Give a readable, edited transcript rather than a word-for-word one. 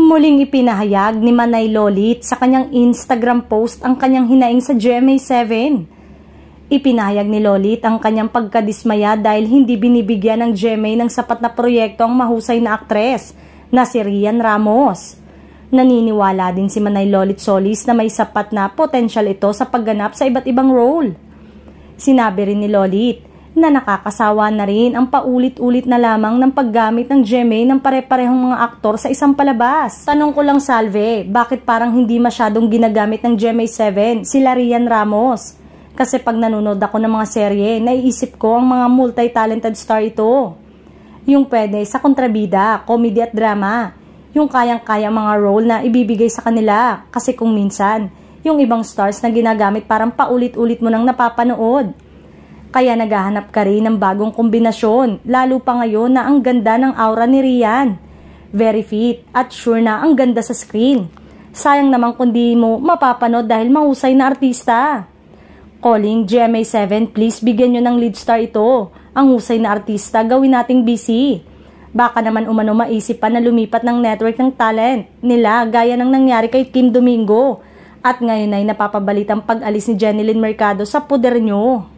Muling ipinahayag ni Manay Lolit sa kanyang Instagram post ang kanyang hinaing sa GMA7. Ipinahayag ni Lolit ang kanyang pagkadismaya dahil hindi binibigyan ng GMA ng sapat na proyekto ang mahusay na aktres na si Rian Ramos. Naniniwala din si Manay Lolit Solis na may sapat na potensyal ito sa pagganap sa iba't ibang role. Sinabi rin ni Lolit na nakakasawa na rin ang paulit-ulit na lamang ng paggamit ng GMA ng pare-parehong mga aktor sa isang palabas. Tanong ko lang, Salve, bakit parang hindi masyadong ginagamit ng GMA7 sila Rian Ramos? Kasi pag nanonood ako ng mga serye, naiisip ko ang mga multi-talented star ito. Yung pwede sa kontrabida, comedy at drama. Yung kayang-kaya mga role na ibibigay sa kanila. Kasi kung minsan, yung ibang stars na ginagamit parang paulit-ulit mo nang napapanood. Kaya naghahanap ka rin ng bagong kombinasyon, lalo pa ngayon na ang ganda ng aura ni Rian. Very fit at sure na ang ganda sa screen. Sayang naman kung di mo mapapanood dahil mahusay na artista. Calling GMA7, please bigyan nyo ng lead star ito. Ang husay na artista, gawin nating busy. Baka naman umano maisip pa na lumipat ng network ng talent nila gaya ng nangyari kay Kim Domingo. At ngayon ay napapabalitang pag-alis ni Jeneline Mercado sa poder nyo.